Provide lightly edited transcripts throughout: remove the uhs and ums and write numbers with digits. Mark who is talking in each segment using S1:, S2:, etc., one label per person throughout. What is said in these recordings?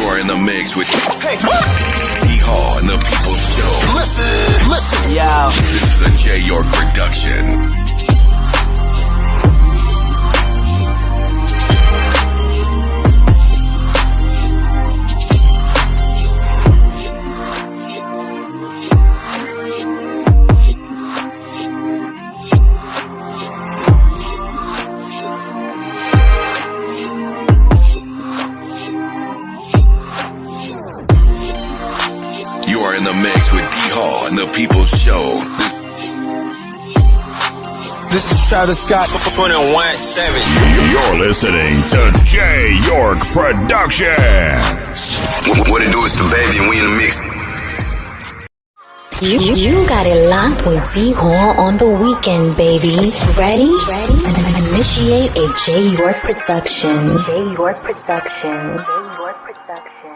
S1: are in the mix with D.Hall and the People's Show.
S2: Listen, yo.
S1: This is a J. York production. You are in the mix with D.Hall and the People's Show.
S2: This is Travis Scott. 21-7.
S3: You're listening to J. York Productions.
S1: What it do is the baby and we in the mix.
S4: You got it locked with D.Hall on the weekend, baby. Ready? Initiate a J. York production. J. York production. J. York production.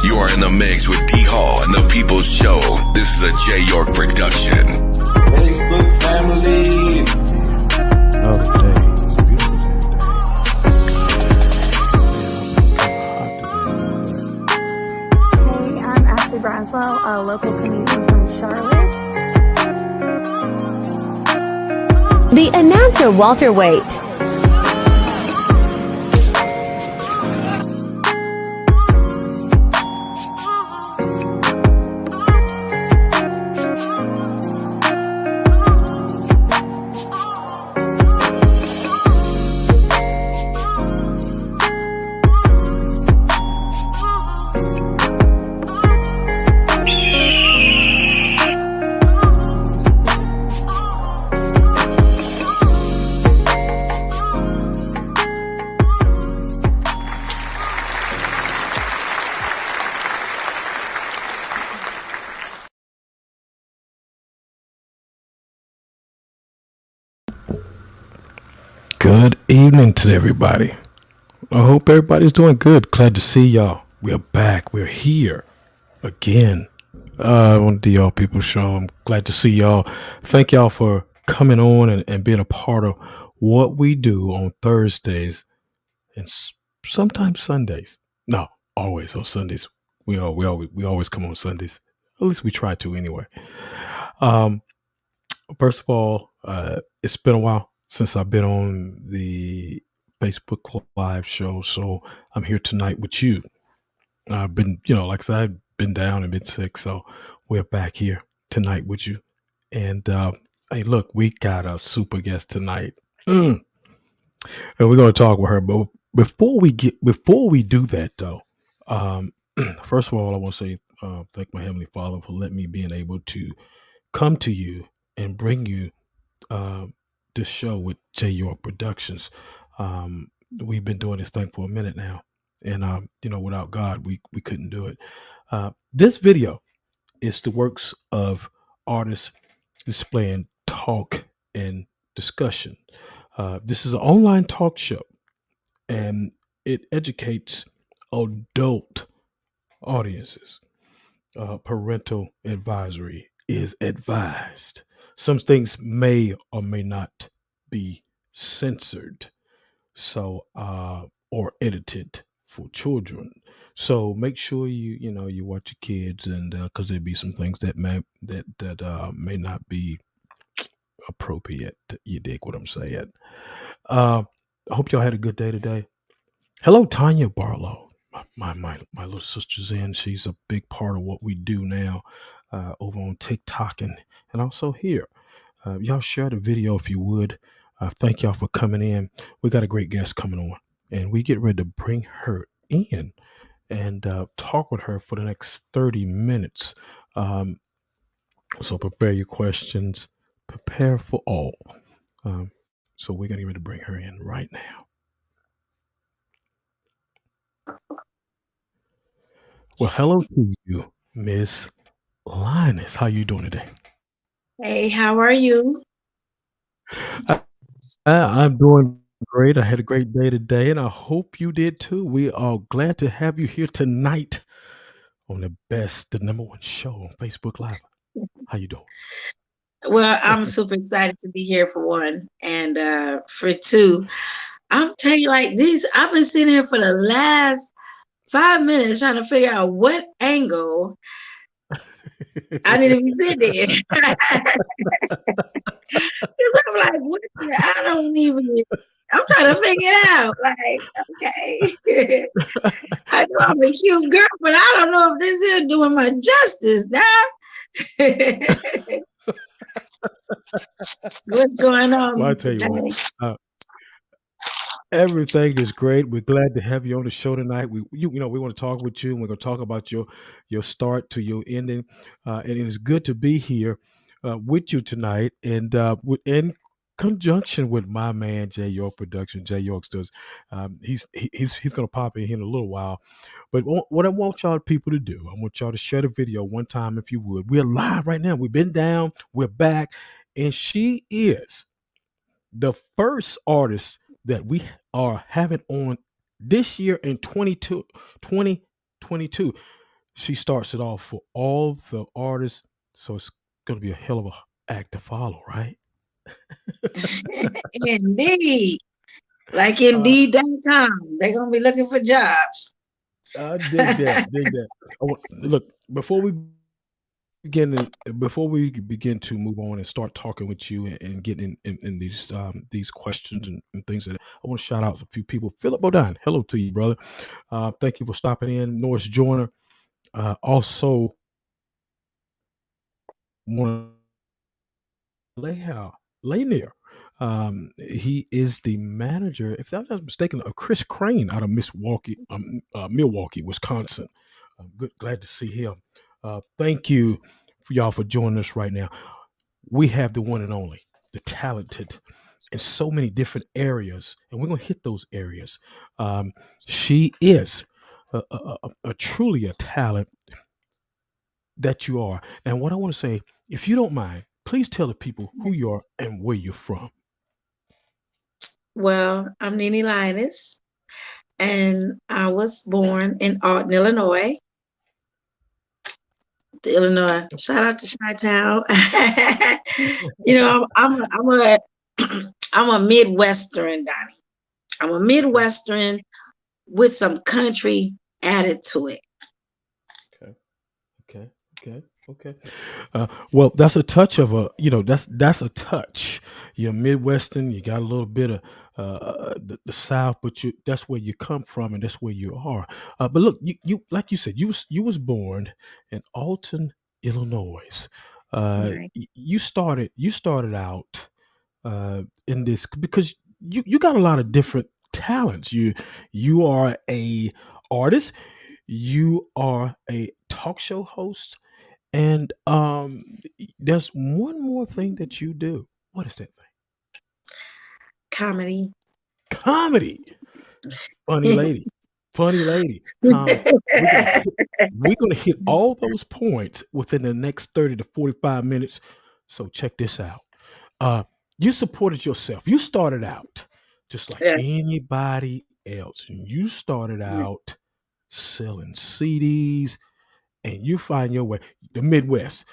S1: You are in the mix with D.Hall and the People's Show. This is a J. York production.
S5: Facebook family.
S6: Hey, I'm Ashley Braswell, a local comedian from Charlotte.
S7: The announcer Walter Waite.
S8: Good evening to everybody. I hope everybody's doing good. Glad to see y'all. We're back. We're here again on the D.Hall People Show. I'm glad to see y'all. Thank y'all for coming on and being a part of what we do on Thursdays and sometimes Sundays. No, always on Sundays. We always come on Sundays. At least we try to anyway. First of all, it's been a while since I've been on the Facebook Live show, so I'm here tonight with you. I've been, like I said, I've been down and been sick, so we're back here tonight with you. And hey, look, we got a super guest tonight, and we're going to talk with her. But before we do that, though, first of all, I want to say thank my Heavenly Father for letting me being able to come to you and bring you this show with J. York Productions. We've been doing this thing for a minute now, and without God, we couldn't do it. This video is the works of artists displaying talk and discussion. This is an online talk show, and it educates adult audiences. Parental advisory is advised. Some things may or may not be censored, so or edited for children. So make sure you watch your kids, and because there'll be some things that may not be appropriate. You dig what I'm saying? I hope y'all had a good day today. Hello, Tanya Barlow. My little sister's in. She's a big part of what we do now over on TikTok and also here. Y'all share the video if you would. Thank y'all for coming in. We got a great guest coming on, and we get ready to bring her in and talk with her for the next 30 minutes. So prepare your questions. Prepare for all. So we're going to get ready to bring her in right now. Well, hello to you, Miss Lionesss. How you doing today?
S9: Hey, how are you?
S8: I'm doing great. I had a great day today, and I hope you did too. We are glad to have you here tonight on the number one show on Facebook Live. How you doing?
S9: Well, I'm super excited to be here for one, and for two, I'm telling you, like these, I've been sitting here for the last 5 minutes trying to figure out what angle I need to be sitting in. Because I'm like, what? I don't even. I'm trying to figure it out. Like, okay, I know I'm a cute girl, but I don't know if this is doing my justice now. What's going on,
S8: Well, I tell
S9: Mr.
S8: you what,
S9: Johnny?
S8: uh, everything is great. We're glad to have you on the show tonight. We want to talk with you, and we're going to talk about your start to your ending. And it is good to be here with you tonight, and in conjunction with my man Jay York Production. Jay York does. He's going to pop in here in a little while. But what I want y'all people to do, I want y'all to share the video one time if you would. We're live right now. We've been down. We're back, and she is the first artist that we are having on this year in 2022. She starts it off for all the artists, so it's going to be a hell of a act to follow, right?
S9: Indeed. Like
S8: uh,
S9: Indeed.com. They're going to be looking for jobs.
S8: I dig that, dig that. Look, before we begin to move on and start talking with you and getting in these questions and things that I want to shout out a few people. Philip Bodine, hello to you, brother. Thank you for stopping in. Norris Joyner, also want to Lanier. He is the manager, if I'm not mistaken, of Chris Crane out of Milwaukee, Wisconsin. Glad to see him. Thank you for y'all for joining us right now. We have the one and only, the talented, in so many different areas, and we're gonna hit those areas. She is a truly a talent that you are. And what I want to say, if you don't mind, please tell the people who you are and where you're from.
S9: Well, I'm Nene Lionesss, and I was born in Alton, Illinois. Illinois. Shout out to Chi-Town. I'm a Midwestern, Donnie. I'm a Midwestern with some country added to it.
S8: Okay. Well, that's a touch of that's a touch. You're Midwestern. You got a little bit of the South, but that's where you come from, and that's where you are. But look, you like you said, you was born in Alton, Illinois.
S9: Right.
S8: You started out in this because you got a lot of different talents. You are a artist. You are a talk show host. And there's one more thing that you do. What is that thing?
S9: Comedy.
S8: Comedy. Funny lady. Comedy. We're gonna hit all those points within the next 30 to 45 minutes. So check this out. You supported yourself. You started out just like
S9: Yeah.
S8: anybody else. And you started out selling CDs, and you find your way. The Midwest.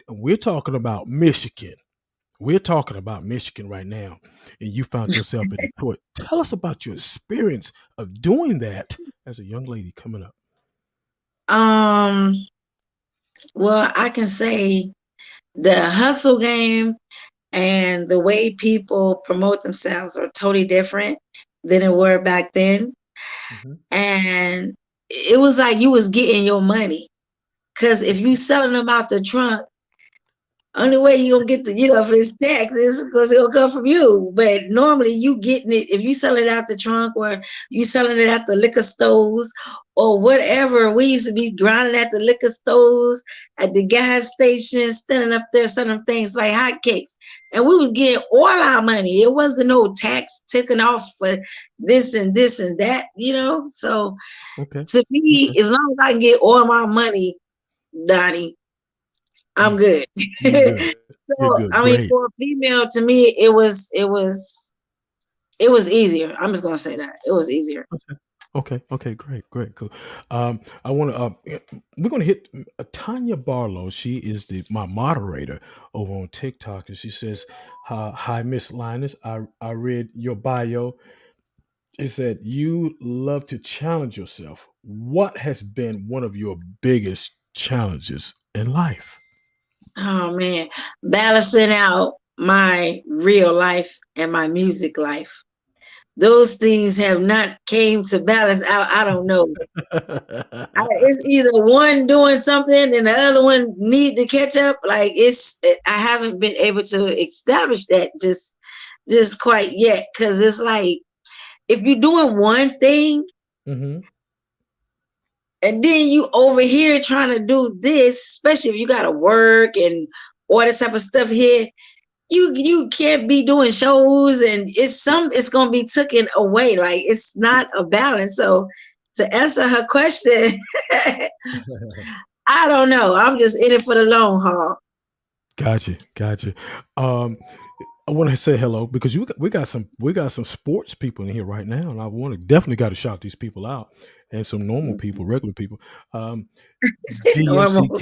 S8: We're talking about Michigan. We're talking about Michigan right now, and you found yourself in Detroit. Tell us about your experience of doing that as a young lady coming up.
S9: Well, I can say the hustle game and the way people promote themselves are totally different than it were back then.
S8: Mm-hmm.
S9: And it was like you was getting your money. Because if you selling them out the trunk, only way you gonna get if it's tax is because it'll come from you. But normally you getting it if you sell it out the trunk or you selling it at the liquor stores or whatever. We used to be grinding at the liquor stores, at the gas stations, standing up there selling things like hotcakes. And we was getting all our money. It wasn't no tax taken off for this and that, So to me, as long as I can get all my money, Donnie, I'm good.
S8: You're good. You're
S9: So
S8: good.
S9: I mean,
S8: Great.
S9: for a female, to me, it was it was easier. I'm just gonna say that it was easier.
S8: Okay, great, cool. I want to. We're going to hit Tanya Barlow. She is my moderator over on TikTok, and she says, "Hi, Miss Linus. I read your bio. She said you love to challenge yourself. What has been one of your biggest challenges in life?"
S9: Oh man, balancing out my real life and my music life. Those things have not came to balance out. I don't know. It's either one doing something and the other one need to catch up. Like I haven't been able to establish that just quite yet. Cause it's like, if you're doing one thing
S8: Mm-hmm.
S9: and then you over here trying to do this, especially if you got to work and all this type of stuff here, you can't be doing shows, and it's gonna be taken away. Like, it's not a balance. So to answer her question, I don't know. I'm just in it for the long haul.
S8: Gotcha. Um, I want to say hello because we got some sports people in here right now, and I want to definitely got to shout these people out, and some normal people, regular people. Um, DMC
S9: Normal.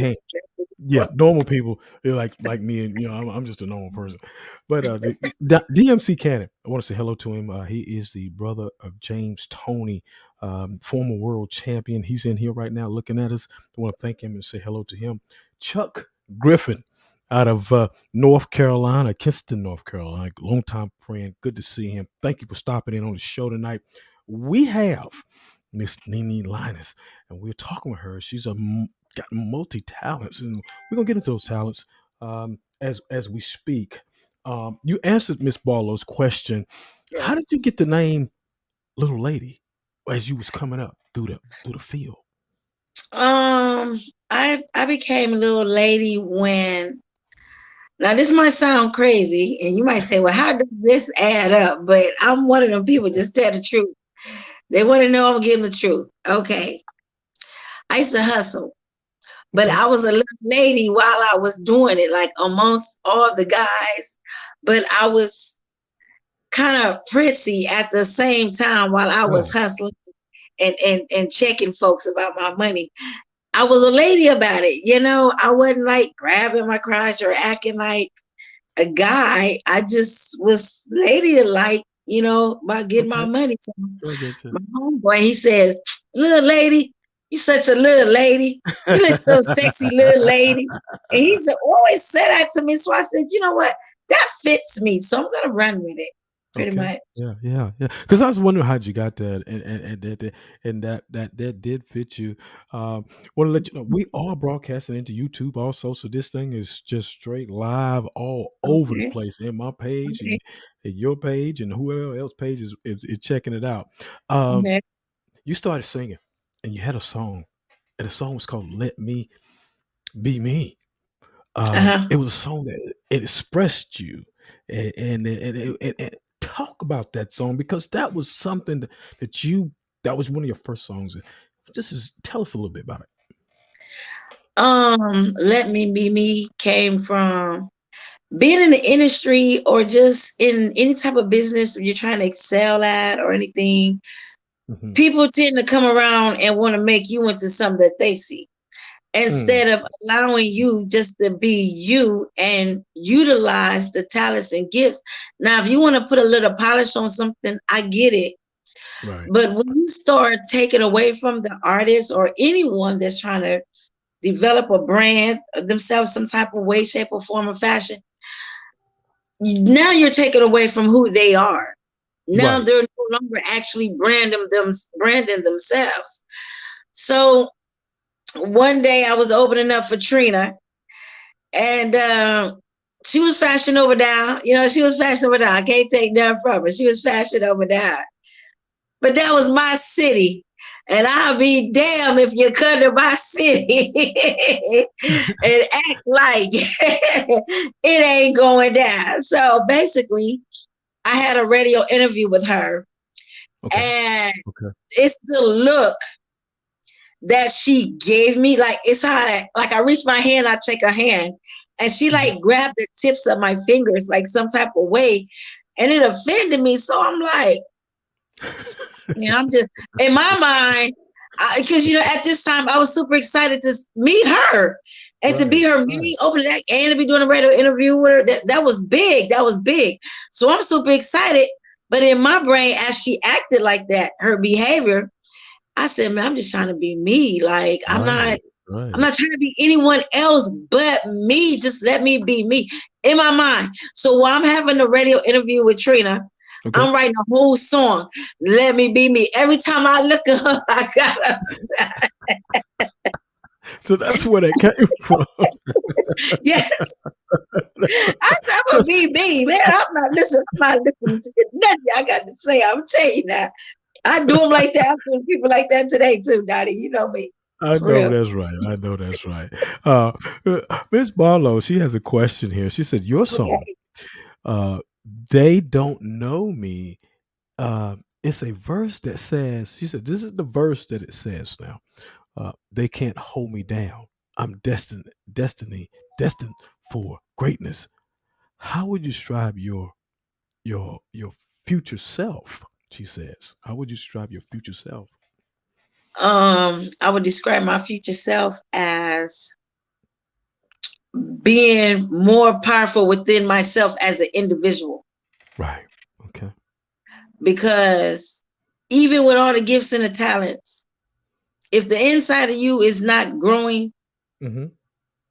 S8: yeah, normal people, they're like me, and I'm just a normal person. But DMC Cannon, I want to say hello to him. He is the brother of James Toney, former world champion. He's in here right now looking at us. I want to thank him and say hello to him. Chuck Griffin out of North Carolina, Kinston, North Carolina, longtime friend. Good to see him. Thank you for stopping in on the show tonight. We have Miss Nene Lionesss, and we're talking with her. She's got multi talents, and we're gonna get into those talents as we speak. You answered Miss Barlow's question. How did
S9: Yes.
S8: you get the name Little Lady as you was coming up through the field?
S9: I became a little lady when. Now, this might sound crazy, and you might say, well, how does this add up? But I'm one of them people, just tell the truth. They want to know I'm giving the truth. Okay. I used to hustle, but
S8: Okay.
S9: I was a little lady while I was doing it, like amongst all the guys. But I was kind of prissy at the same time while I was
S8: Oh,
S9: hustling and checking folks about my money. I was a lady about it. I wasn't like grabbing my crotch or acting like a guy. I just was ladylike, about getting my
S8: okay.
S9: money. So
S8: I get you.
S9: my homeboy, he says, little lady, you such a little lady. You is so sexy, little lady. And he's always said that to me. So I said, you know what? That fits me. So I'm gonna run with it, pretty
S8: Okay.
S9: much.
S8: Yeah. Because I was wondering how you got that, and that did fit you. Want to let you know we are broadcasting into YouTube also, so this thing is just straight live all over the
S9: Okay.
S8: place. In my page
S9: Okay.
S8: and your page and whoever else page is checking it out. Um,
S9: Okay.
S8: you started singing, and you had a song, and the song was called "Let Me Be Me."
S9: Uh-huh.
S8: It was a song that it expressed you, and talk about that song because that was something that was one of your first songs. Tell us a little bit about it.
S9: Let Me Be Me came from being in the industry or just in any type of business you're trying to excel at or anything.
S8: Hmm.
S9: People tend to come around and want to make you into something that they see
S8: Mm,
S9: instead of allowing you just to be you and utilize the talents and gifts. Now, if you want to put a little polish on something, I get it.
S8: right.
S9: But when you start taking away from the artist or anyone that's trying to develop a brand themselves some type of way, shape, or form of fashion, now you're taking away from who they are. Now
S8: Right.
S9: they're no longer actually branding themselves. So one day I was opening up for Trina, and she was fashion over down. She was fashion over down. I can't take nothing from her. She was fashion over down. But that was my city. And I'll be damn if you come to my city and act like it ain't going down. So basically, I had a radio interview with her,
S8: Okay.
S9: and
S8: Okay.
S9: it's the look that she gave me. Like, it's how like I reach my hand, I take her hand, and she
S8: Mhm.
S9: like grabbed the tips of my fingers like some type of way. and it offended me. So I'm like, I'm just in my mind, because at this time I was super excited to meet her and to be her meeting, open that, and to be doing a radio interview with her. That was big. That was big. So I'm super excited. But in my brain, as she acted like that, her behavior, I said, man, I'm just trying to be me. Like I'm not trying to be anyone else but me. Just let me be me in my mind. So while I'm having the radio interview with Trina, I'm writing a whole song. Let me be me. Every time I look at her, I got upset.
S8: So that's where that came from.
S9: Yes. I said, I'm going to be me, man. I'm not listening to nothing I got to say. I'm telling you now. I do them like that. I'm doing people like that today too, Dottie. You know me.
S8: I know that's right. Miss Barlow, she has a question here. She said, your song, They Don't Know Me, it's a verse that says, she said, this is the verse that it says now. They can't hold me down. I'm destined for greatness. How would you describe your future self? She says, how would you describe your future self?
S9: I would describe my future self as being more powerful within myself as an individual.
S8: Right. Okay.
S9: Because even with all the gifts and the talents, if the inside of you is not growing,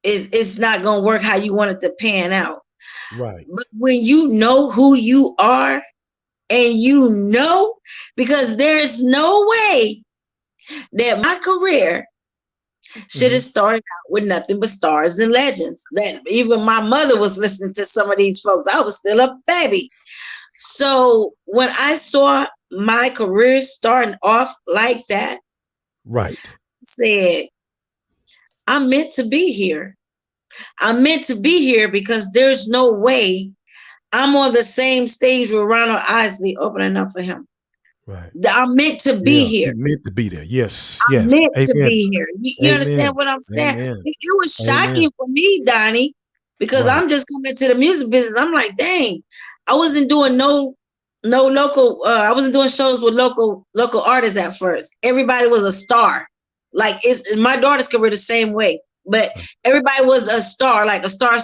S9: it's not going to work how you want it to pan out.
S8: Right.
S9: But when you know who you are, and because there's no way that my career should have started out with nothing but stars and legends. That even my mother was listening to some of these folks. I was still a baby. So when I saw my career starting off like that,
S8: right,
S9: I said, I'm meant to be here. I'm meant to be here because there's no way I'm on the same stage with Ronald Isley opening up for him.
S8: Right.
S9: I'm meant to be here.
S8: Meant to be there. Yes.
S9: I'm
S8: yes.
S9: meant to
S8: Amen.
S9: be here. You understand what I'm saying?
S8: Amen.
S9: It was shocking for me, Donnie, because I'm just coming into the music business. I'm like, dang, I wasn't doing no local. I wasn't doing shows with local artists at first. Everybody was a star. Like it's my daughter's career the same way, but everybody was a star, like a star.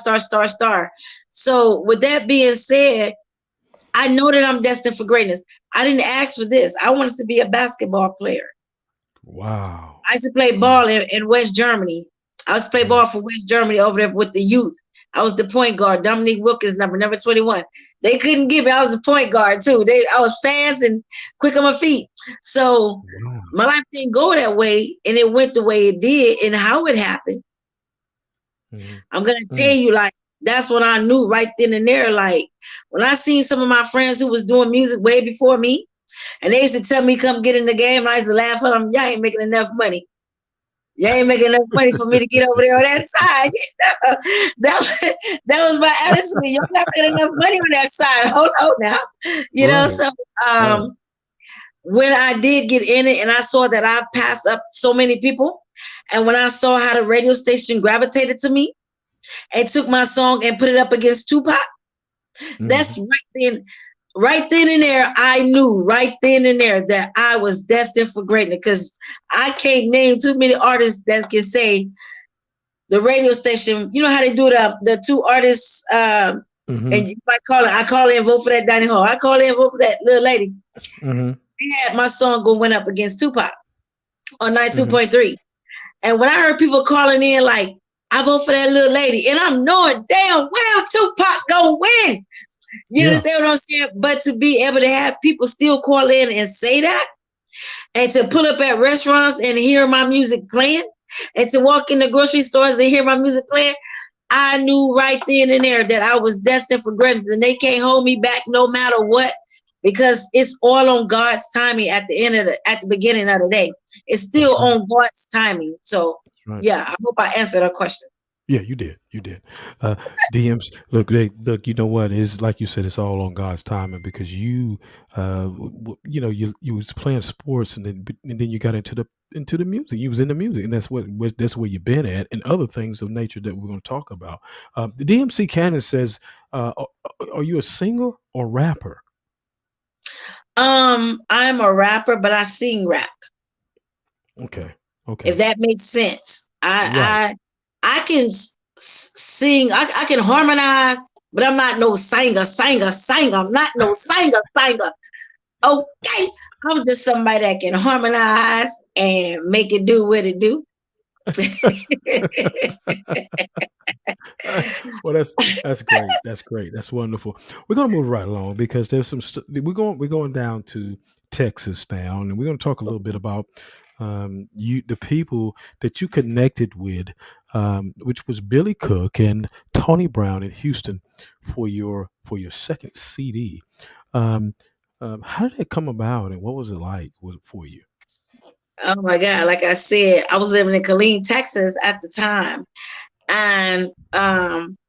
S9: So with that being said, I know that I'm destined for greatness. I didn't ask for this. I wanted to be a basketball player.
S8: Wow.
S9: I used to play ball in West Germany. I used to play ball for West Germany over there with the youth. I was the point guard, Dominique Wilkins, number 21. They couldn't give me. I was the point guard too. I was fast and quick on my feet. So my life didn't go that way, and it went the way it did, and how it happened. I'm gonna tell you, like, that's what I knew right then and there. Like when I seen some of my friends who was doing music way before me, and they used to tell me, come get in the game, and I used to laugh at them. Y'all ain't making enough money. Y'all ain't making enough money for me to get over there on that side. That was my attitude. You're not making enough money on that side. Hold on now. So when I did get in it and I saw that I passed up so many people, and when I saw how the radio station gravitated to me and took my song and put it up against Tupac, that's right then and there, I knew right then and there that I was destined for greatness, because I can't name too many artists that can say the radio station, you know how they do the two artists, and you might I call in, vote for that D.Hall. I call in, vote for that little lady. They had my song went up against Tupac on 92.3. And when I heard people calling in like, I vote for that little lady, and I'm knowing damn well Tupac gonna win. You understand what I'm saying? But to be able to have people still call in and say that, and to pull up at restaurants and hear my music playing, and to walk in the grocery stores and hear my music playing, I knew right then and there that I was destined for greatness, and they can't hold me back no matter what, because it's all on God's timing at the beginning of the day. It's still on God's timing. So yeah, I hope I answered her question.
S8: Yeah, you did. DMs, look, you know what? It's like you said, it's all on God's timing, because you was playing sports, and then you got into into the music. You was in the music, and that's where you've been at, and other things of nature that we're going to talk about. The DMC Cannon says, "Are you a singer or rapper?"
S9: I'm a rapper, but I sing rap.
S8: Okay. Okay.
S9: If that makes sense.
S8: Right.
S9: I can sing, I can harmonize, but I'm not no singer. I'm not no singer. Okay. I'm just somebody that can harmonize and make it do what it do.
S8: Well, that's great. That's great. That's wonderful. We're gonna move right along because there's we're going down to Texas now, and we're gonna talk a little bit about the people that you connected with, which was Billy Cook and Tony Brown in Houston for your second CD. Um, how did it come about, and what was it like for you?
S9: Oh my God. Like I said, I was living in Killeen, Texas at the time. And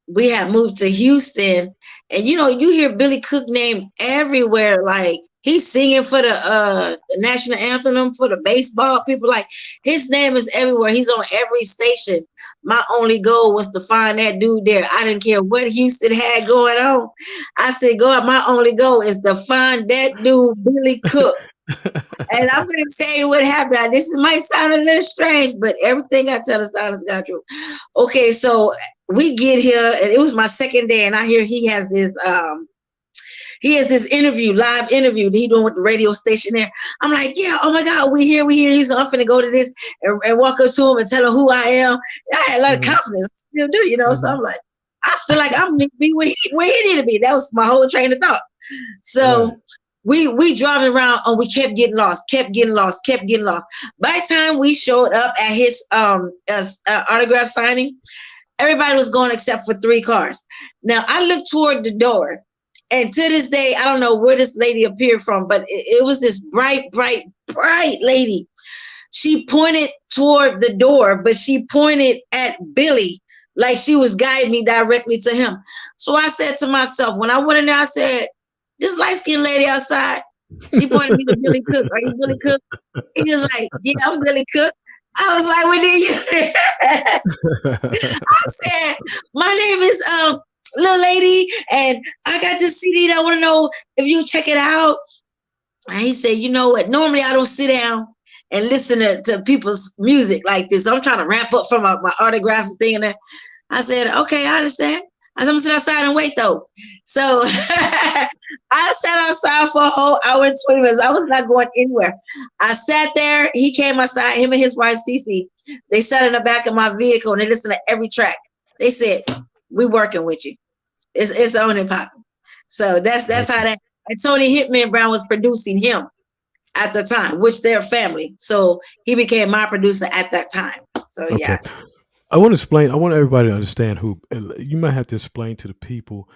S9: we had moved to Houston. And you hear Billy Cook name everywhere. Like he's singing for the national anthem for the baseball people. Like his name is everywhere. He's on every station. My only goal was to find that dude there. I didn't care what Houston had going on. I said, God, my only goal is to find that dude, Billy Cook. And I'm going to tell you what happened. This might sound a little strange, but everything I tell is honest, God true. Okay, so we get here, and it was my second day, and I hear he has this live interview that he doing with the radio station there. I'm like, yeah, oh my God, we here. He's I'm finna go to this and walk up to him and tell him who I am. And I had a lot of confidence, still do, So I'm like, I feel like I'm need to be where he need to be. That was my whole train of thought. So. Right. We driving around and we kept getting lost. By the time we showed up at his autograph signing, everybody was going except for 3 cars. Now I looked toward the door, and to this day, I don't know where this lady appeared from, but it was this bright lady. She pointed toward the door, but she pointed at Billy like she was guiding me directly to him. So I said to myself, when I went in there, I said, this light-skinned lady outside, she pointed me to Billy Cook. Are you Billy Cook? He was like, yeah, I'm Billy Cook. I was like, what did you? I said, my name is little lady, and I got this CD that I want to know if you check it out. And he said, you know what? Normally I don't sit down and listen to people's music like this. I'm trying to wrap up from my autograph thing. And I said, okay, I understand. I said, I'm gonna sit outside and wait though. So I sat outside for a whole hour and 20 minutes. I was not going anywhere. I sat there. He came outside, him and his wife, Cece. They sat in the back of my vehicle and they listened to every track. They said, we working with you. It's on and popping. So that's how that. And Tony Hitman Brown was producing him at the time, which they're family. So he became my producer at that time. So yeah.
S8: I want everybody to understand who you might have to explain to the people,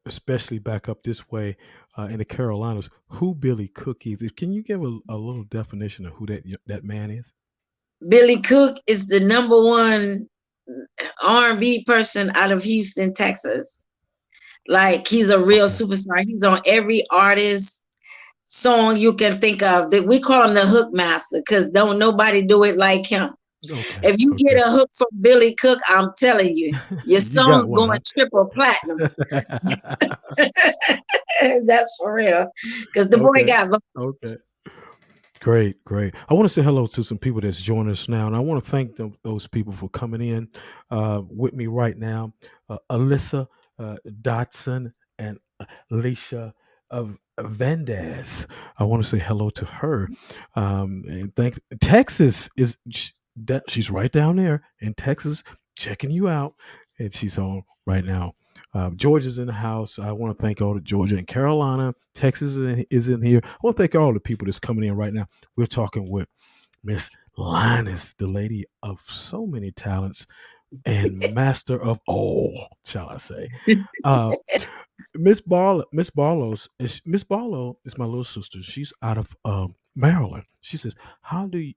S8: especially back up this way in the Carolinas, who Billy Cook is. Can you give a little definition of who that man is?
S9: Billy Cook is the number one R&B person out of Houston, Texas. Like he's a real superstar. He's on every artist song you can think of. That we call him the hook master because don't nobody do it like him. Okay, if you get a hook from Billy Cook, I'm telling you, your song's going triple platinum. That's for real. Because the boy got votes.
S8: Okay. Great. I want to say hello to some people that's joining us now, and I want to thank those people for coming in with me right now. Alyssa Dotson and Alicia of Vendez. I want to say hello to her. And Texas is that she's right down there in Texas checking you out, and she's on right now. Georgia's in the house. I want to thank all the Georgia and Carolina. Texas is in here. I want to thank all the people that's coming in right now. We're talking with Miss Lionesss, the lady of so many talents and master of all, shall I say. Miss Barlow is my little sister. She's out of Maryland. She says, how do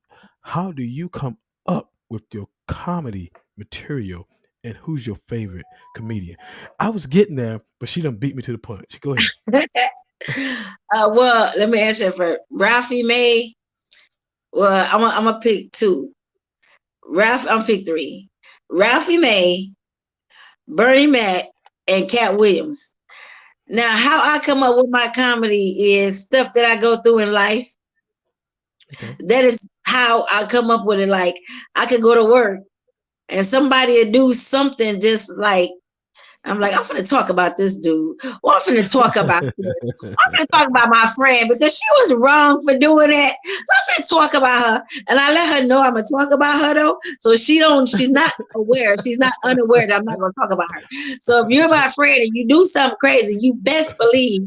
S8: you come up with your comedy material, and who's your favorite comedian? I was getting there, but she done beat me to the punch. Go ahead.
S9: Well, let me answer for Ralphie May. Well, I'm gonna pick two. Ralph, I'm pick three. Ralphie May, Bernie Mac, and Cat Williams. Now, how I come up with my comedy is stuff that I go through in life.
S8: Okay.
S9: That is how I come up with it. Like I could go to work and somebody would do something just like I'm like, I'm gonna talk about this dude. Well, I'm gonna talk about this. I'm gonna talk about my friend because she was wrong for doing that. So I'm gonna talk about her. And I let her know I'm gonna talk about her though. So she's not aware, she's not unaware that I'm not gonna talk about her. So if you're my friend and you do something crazy, you best believe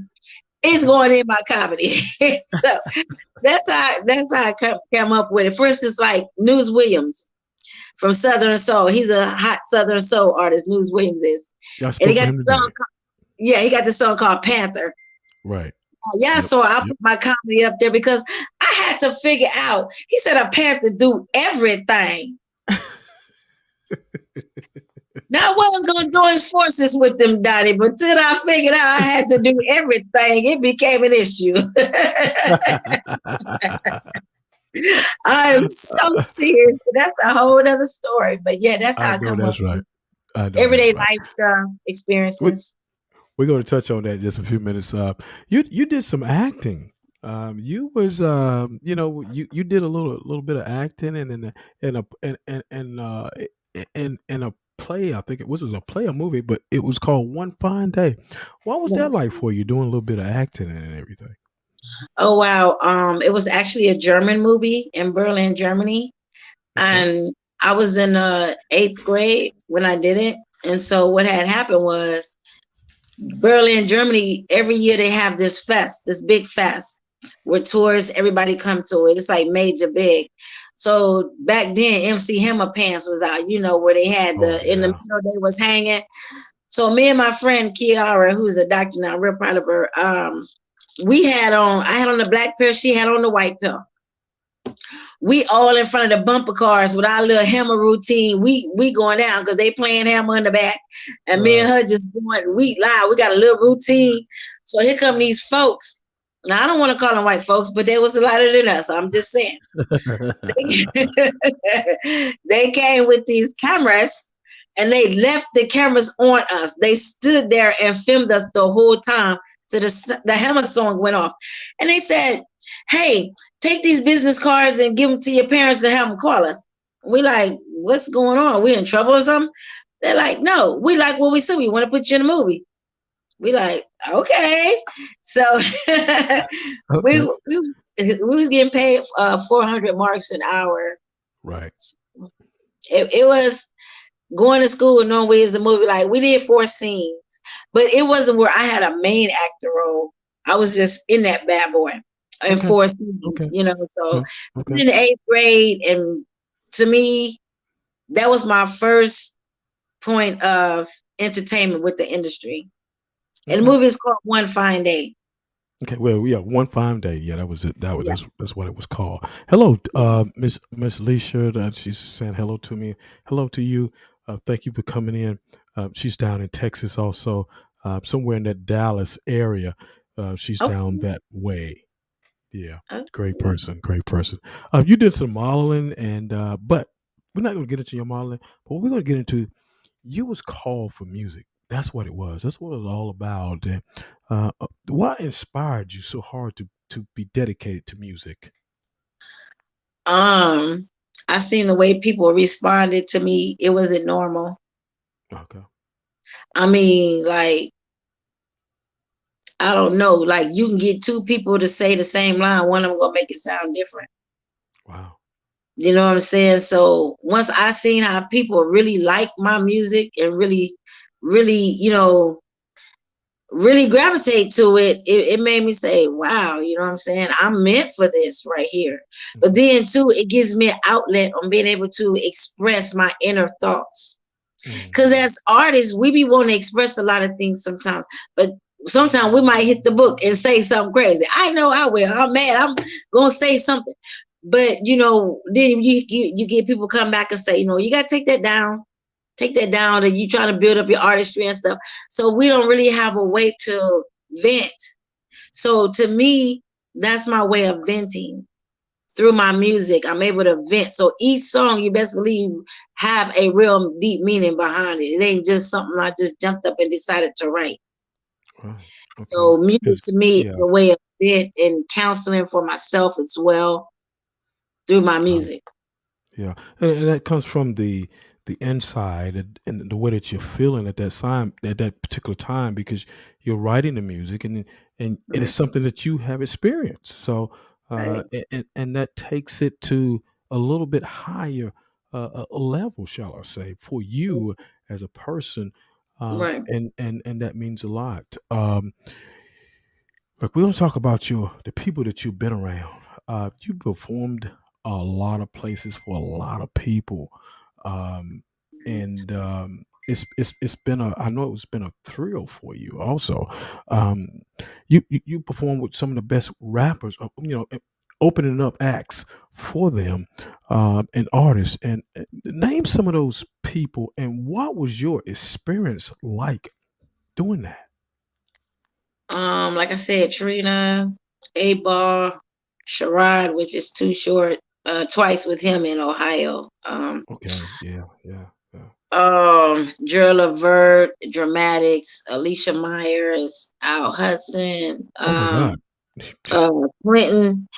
S9: it's going in my comedy. So that's how I come up with it. For instance, like News Williams from Southern Soul. He's a hot Southern Soul artist, News Williams is.
S8: Yeah, I
S9: And he
S8: spoke to
S9: got
S8: him
S9: the
S8: today.
S9: song he got this song called Panther.
S8: Right.
S9: Yeah,
S8: Yep.
S9: so I put my comedy up there because I had to figure out. He said a panther do everything. Now I was gonna join forces with them, Donnie, but until I figured out I had to do everything, it became an issue. I am so serious, but that's a whole other story. But yeah, that's how
S8: I
S9: I
S8: know
S9: come up
S8: that's right.
S9: with
S8: I know
S9: everyday
S8: that's right.
S9: life stuff,
S8: We,
S9: experiences.
S8: we're going to touch on that in just a few minutes. You did some acting. You was you did a little bit of acting and in a play. I think it was a play, a movie, but it was called One Fine Day. What was that
S9: Yes.
S8: like for you doing a little bit of acting and everything?
S9: Oh wow. It was actually a German movie in Berlin, Germany.
S8: Okay.
S9: And I was in eighth grade when I did it. And so what had happened was Berlin, Germany, every year they have this fest, this big fest where tourists, everybody come to it. It's like major big. So back then MC Hammer Pants was out, where they had
S8: Oh
S9: in the
S8: yeah.
S9: middle they was hanging. So me and my friend Kiara, who's a doctor now, real proud of her, I had on the black pair, she had on the white pair. We all in front of the bumper cars with our little hammer routine. We going down because they playing hammer in the back, and me and her just going. We live. We got a little routine. So here come these folks. Now I don't want to call them white folks, but they was a lighter than us. I'm just saying. They came with these cameras, and they left the cameras on us. They stood there and filmed us the whole time till the hammer song went off, and they said, "Hey, take these business cards and give them to your parents and have them call us." We like, what's going on? We in trouble or something? They're like, no, we like what we see. We want to put you in a movie. We like, okay. So we,
S8: Okay.
S9: we was getting paid 400 marks an hour.
S8: Right.
S9: It was going to school and knowing we was the movie. Like we did 4 scenes, but it wasn't where I had a main actor role. I was just in that bad boy in
S8: Okay.
S9: 4 scenes,
S8: Okay.
S9: So
S8: Okay.
S9: in the 8th grade, and to me, that was my first point of entertainment with the industry. And the
S8: Okay.
S9: movie is called One Fine Day.
S8: Okay, well, yeah, One Fine Day. Yeah, that was it.
S9: Yeah.
S8: That's what it was called. Hello, Miss Leisha. She's saying hello to me. Hello to you. Thank you for coming in. She's down in Texas, also somewhere in that Dallas area. She's
S9: Okay.
S8: down that way. Yeah,
S9: Okay.
S8: great person. Great person. You did some modeling, and but we're not going to get into your modeling. But we're going to get into you was called for music. That's what it was. That's what it was all about. And what inspired you so hard to be dedicated to music?
S9: I seen the way people responded to me. It wasn't normal.
S8: Okay.
S9: I mean, like, I don't know. Like, you can get 2 people to say the same line. One of them gonna make it sound different.
S8: Wow.
S9: You know what I'm saying? So once I seen how people really like my music and really, really, really gravitate to it, it made me say, wow, you know what I'm saying? I'm meant for this right here. But then too, it gives me an outlet on being able to express my inner thoughts. Because as artists, we be wanting to express a lot of things sometimes, but sometimes we might hit the book and say something crazy. I know I will. I'm mad. I'm gonna say something. But then you get people come back and say, you got to take that down. Take that down, and you trying to build up your artistry and stuff. So we don't really have a way to vent. So to me, that's my way of venting. through my music. I'm able to vent. So each song, you best believe, have a real deep meaning behind it. It ain't just something I just jumped up and decided to write.
S8: Right. Okay.
S9: So music
S8: Because
S9: to me is
S8: yeah.
S9: a way of vent and counseling for myself as well through my
S8: Right.
S9: music.
S8: Yeah, and that comes from the inside and the way that you're feeling at that particular time because you're writing the music and it is
S9: Right.
S8: something that you have experienced. So
S9: Right.
S8: and that takes it to a little bit higher a level, shall I say, for you as a person,
S9: Right.
S8: and that means a lot. Look, we want to talk about the people that you've been around. You performed a lot of places for a lot of people, um, and it's been a I know it's been a thrill for you. Also, um, you performed with some of the best rappers, opening up acts for them, and artists. And name some of those people, and what was your experience like doing that?
S9: Like I said, Trina, A Bar, Sherrod, which is too short, twice with him in Ohio.
S8: Okay, yeah, yeah, yeah.
S9: Gerald Levert, Dramatics, Alicia Myers, Al Hudson,
S8: Oh my God.
S9: uh, Clinton.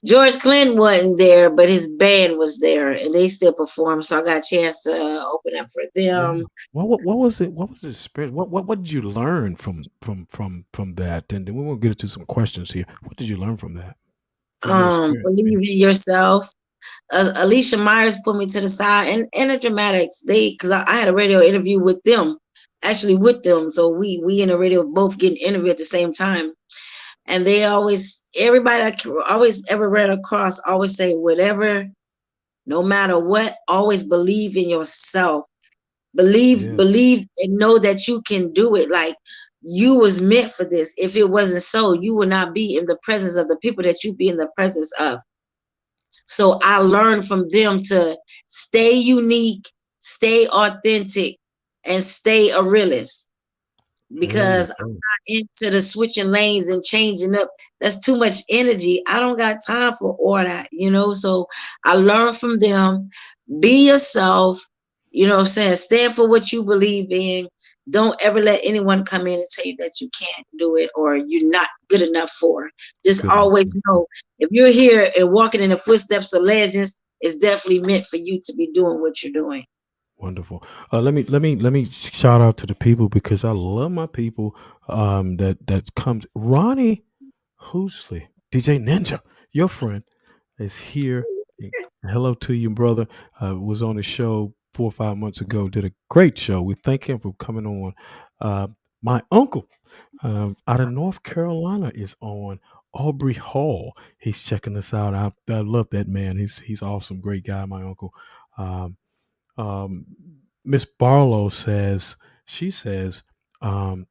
S9: George Clinton wasn't there, but his band was there, and they still performed. So I got a chance to open up for
S8: Yeah.
S9: them.
S8: What was it? What was the experience? What did you learn from that? And then we will get into some questions here. What did you learn from that? From your experience?
S9: Believe in yourself. Alicia Myers put me to the side, and the Dramatics. Because I had a radio interview with them, actually with them. So we in the radio both getting interviewed at the same time. And they always, everybody I always ever read across, always say, whatever, no matter what, always believe in yourself. Believe,
S8: Yeah,
S9: believe, and know that you can do it. Like you was meant for this. If it wasn't so, you would not be in the presence of the people that you be in the presence of. So I learned from them to stay unique, stay authentic, and stay a realist
S8: there you
S9: because I'm
S8: go.
S9: not into the switching lanes and changing up. That's too much energy. I don't got time for all that. So I learned from them. Be yourself, what I'm saying? Stand for what you believe in. Don't ever let anyone come in and tell you that you can't do it or you're not good enough for it. Just
S8: Good enough.
S9: always know if you're here and walking in the footsteps of legends, it's definitely meant for you to be doing what you're doing.
S8: Wonderful. Let me shout out to the people because I love my people. That comes. Ronnie Hoosley, DJ Ninja, your friend, is here. Hello to you, brother. Was on the show 4 or 5 months ago. Did a great show. We thank him for coming on. Uh, my uncle out of North Carolina is on. Aubrey Hall. He's checking us out. I love that man. He's awesome. Great guy. My uncle. Um, um, Miss Barlow says she says um,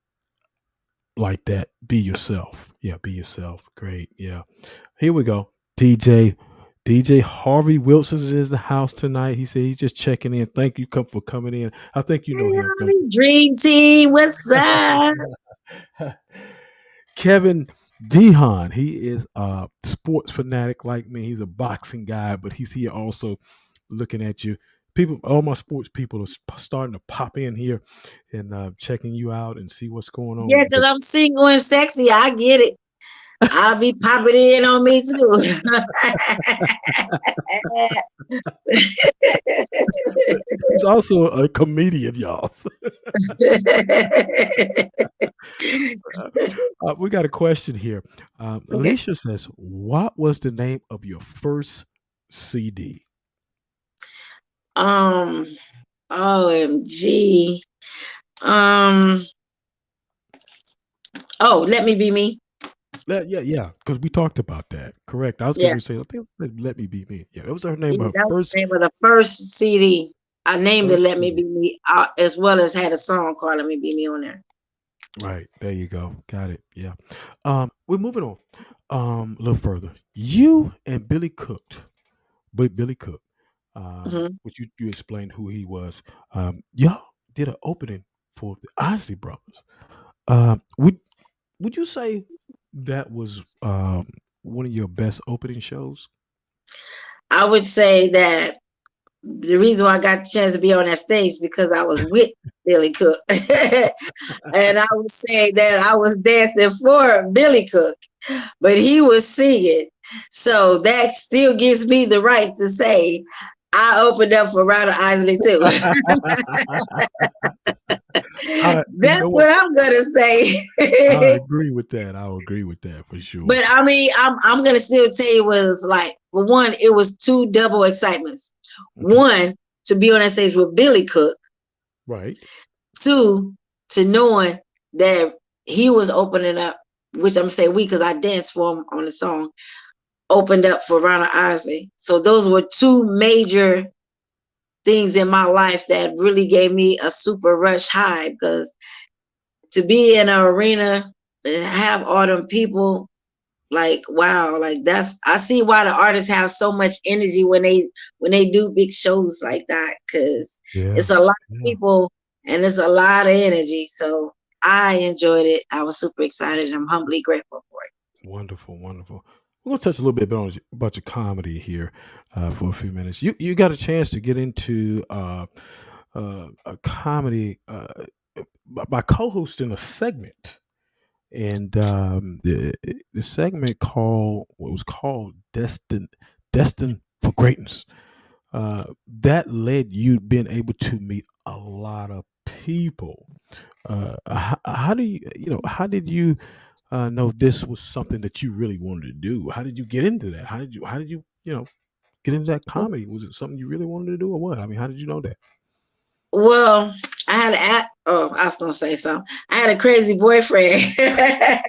S8: like that. Be yourself. Yeah, be yourself. Great. Yeah. Here we go. DJ Harvey Wilson is in the house tonight. He said he's just checking in. Thank you for coming in. I think you know him, don't
S9: Dream team, what's up?
S8: you? Kevin D.Hall. He is a sports fanatic like me. He's a boxing guy, but he's here also looking at you. People, all my sports people are starting to pop in here and checking you out and see what's going on
S9: Yeah, because
S8: because
S9: I'm single and sexy. I get it. I'll be popping in on me too.
S8: he's also a comedian, y'all. We got a question here.
S9: Okay.
S8: Alicia says, "What was the name of your first CD?"
S9: Um, OMG. Um, oh, let me be me.
S8: Yeah, because we talked about that. Correct. I was going
S9: Yeah.
S8: to say, I think let me be me. Yeah, that was her name.
S9: Yeah,
S8: Her
S9: that was
S8: first
S9: the name of the first CD. I named it
S8: first
S9: Let Me
S8: CD.
S9: Be Me, as well as had a song called Let Me Be Me on there.
S8: Right there, you go. Got it. Yeah. We're moving on. A little further. You and Billy Cooked, but Billy Cook,
S9: Hmm.
S8: which you explained who he was. Y'all did an opening for the Ozzy Brothers. Would you say that was one of your best opening shows?
S9: I would say that the reason why I got the chance to be on that stage because I was with Billy Cook. And I would say that I was dancing for Billy Cook, but he was singing. So that still gives me the right to say I opened up for Ronald Isley too. That's what I'm gonna say.
S8: I agree with that. I'll agree with that for sure.
S9: But I mean, I'm gonna still tell you it was like, for one, it was two double excitements.
S8: Okay.
S9: One, to be on that stage with Billy Cook.
S8: Right.
S9: Two, to knowing that he was opening up, which I'm saying we, because I danced for him on the song, opened up for Ronald Isley. So those were two major things in my life that really gave me a super rush high, because to be in an arena and have all them people, like, wow, like I see why the artists have so much energy when they do big shows like that, because it's a lot of people and it's a lot of energy. So I enjoyed it. I was super excited, and I'm humbly grateful for it.
S8: Wonderful, wonderful. We're gonna touch a little bit about your comedy here for a few minutes. You got a chance to get into a comedy by co-hosting a segment, and the segment was called Destined for Greatness. That led you being able to meet a lot of people. How do how did you know this was something that you really wanted to do? How did you get into that? How did you get into that comedy? Was it something you really wanted to do, or what? I mean, how did you know that?
S9: Well, I had I was gonna say something. I had a crazy boyfriend, and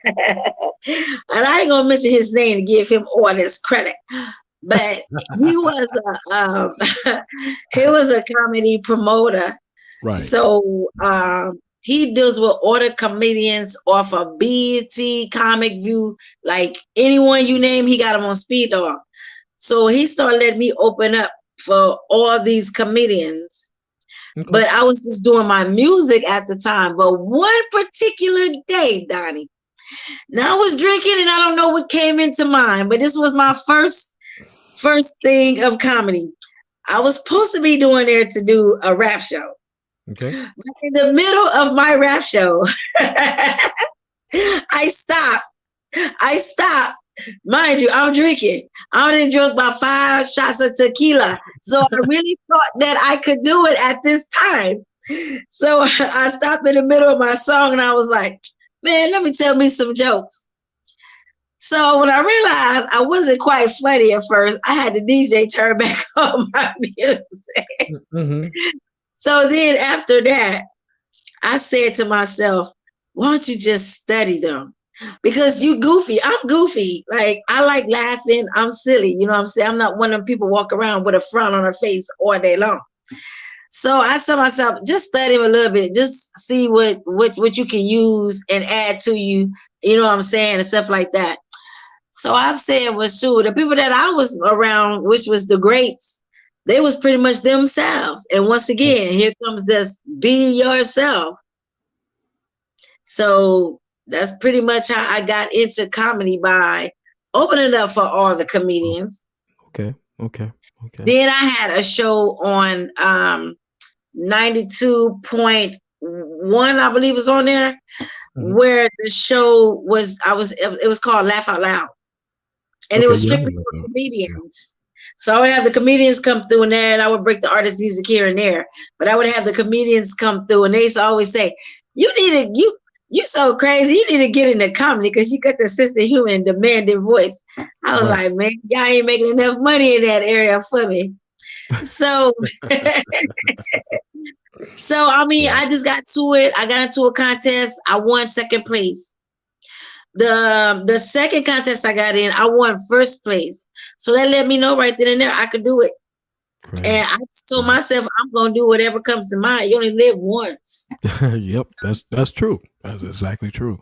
S9: I ain't gonna mention his name to give him all this credit, but he was he was a comedy promoter.
S8: Right.
S9: So he deals with all the comedians off of BET, Comic View, like anyone you name, he got them on speed dial. So he started letting me open up for all these comedians. Okay. But I was just doing my music at the time. But one particular day, Donnie, now I was drinking and I don't know what came into mind, but this was my first thing of comedy. I was supposed to be doing there to do a rap show.
S8: Okay.
S9: But in the middle of my rap show, I stopped. Mind you, I'm drinking. I done drunk about 5 shots of tequila. So I really thought that I could do it at this time. So I stopped in the middle of my song and I was like, man, let me tell me some jokes. So when I realized I wasn't quite funny at first, I had the DJ turn back on my music. Mm-hmm. So then after that, I said to myself, why don't you just study them? Because you goofy, I'm goofy. Like, I like laughing, I'm silly. You know what I'm saying? I'm not one of them people walk around with a frown on her face all day long. So I said to myself, just study them a little bit, just see what you can use and add to you, you know what I'm saying, and stuff like that. So I've said, well, sure, the people that I was around, which was the greats, they was pretty much themselves. And once again, here comes this be yourself. So that's pretty much how I got into comedy, by opening up for all the comedians.
S8: Okay.
S9: Then I had a show on 92.1, I believe was on there, where the show was, it was called Laugh Out Loud. And it was strictly for comedians. So I would have the comedians come through in there, and I would break the artist music here and there. But I would have the comedians come through, and they used to always say, you so crazy, you need to get into comedy because you got the sense of humor and demanding voice. I was like, man, y'all ain't making enough money in that area for me. So, I mean, I just got to it. I got into a contest. I won second place. The second contest I got in, I won first place. So that let me know right then and there I could do it. Right. And I told myself, I'm gonna do whatever comes to mind. You only live once.
S8: Yep, that's true. That's exactly true.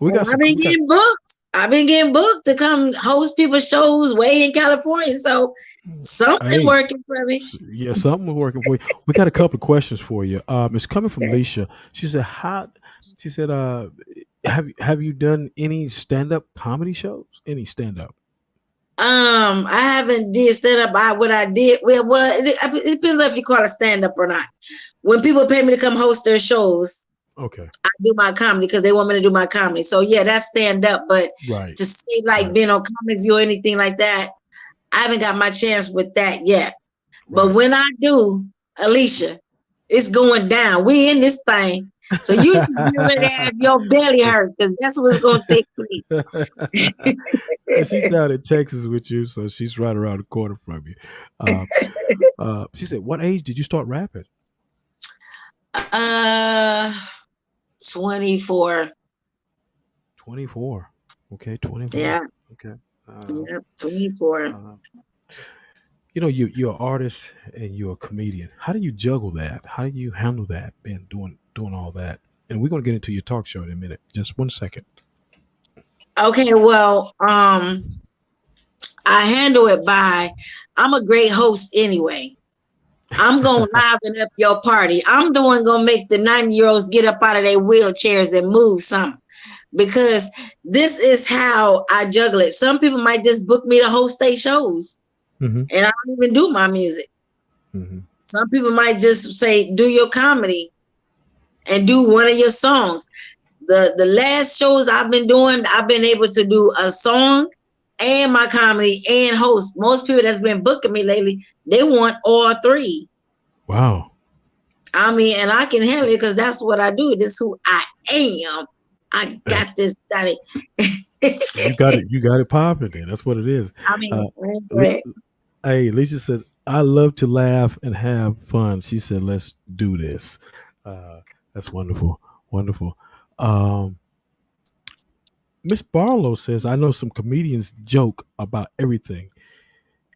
S9: I've been getting booked to come host people's shows way in California. So something working for me.
S8: Yeah, something was working for you. We got a couple of questions for you. It's coming from Alicia. She said, have you done any stand-up comedy shows? Any stand-up?
S9: I haven't did stand up. What I did, it depends if you call it stand up or not. When people pay me to come host their shows,
S8: Okay.
S9: I do my comedy because they want me to do my comedy. So yeah, that's stand up. But
S8: Right.
S9: to say like
S8: Right.
S9: being on Comic View or anything like that, I haven't got my chance with that yet. But
S8: Right.
S9: when I do, Alicia, it's going down. We in this thing. So you just get ready to have your belly hurt because that's what's going to take place.
S8: She's down in Texas with you, so she's right around the corner from you. Uh, she said, "What age did you start rapping?"
S9: uh, 24.
S8: 24. Okay, 24.
S9: Yeah,
S8: Okay.
S9: yeah, 24.
S8: Uh, you're an artist and you're a comedian. How do you juggle that? How do you handle that? And doing all that. And we're gonna get into your talk show in a minute. Just 1 second.
S9: Okay, well, I handle it by I'm a great host anyway. I'm gonna liven up your party. I'm the one gonna make the 90-year-olds get up out of their wheelchairs and move something. Because this is how I juggle it. Some people might just book me to host their shows,
S8: Mm-hmm.
S9: and I don't even do my music.
S8: Mm-hmm.
S9: Some people might just say, do your comedy and do one of your songs. The last shows I've been doing, I've been able to do a song and my comedy and host. Most people that's been booking me lately, they want all three.
S8: Wow.
S9: I mean, and I can handle it because that's what I do. This is who I am. I got this, Daddy.
S8: You got it. You got it popping. Then that's what it is.
S9: I mean,
S8: Le- hey, Lisa said, "I love to laugh and have fun." She said, "Let's do this." That's wonderful. Wonderful. Um, Miss Barlow says, "I know some comedians joke about everything.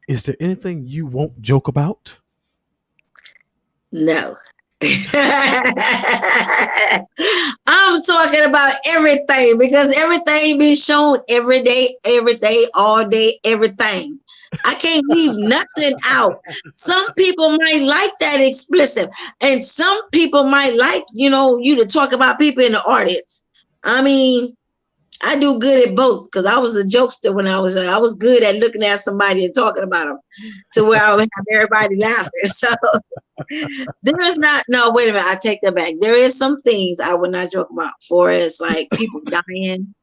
S8: Is there anything you won't joke about?"
S9: no. I'm talking about everything because everything be shown every day, all day, everything. I can't leave nothing out. Some people might like that explicit, and some people might like, you to talk about people in the audience. I mean, I do good at both because I was a jokester when I was young. I was good at looking at somebody and talking about them to where I would have everybody laughing. So there is not, no, wait a minute, I take that back. There is some things I would not joke about for as like people dying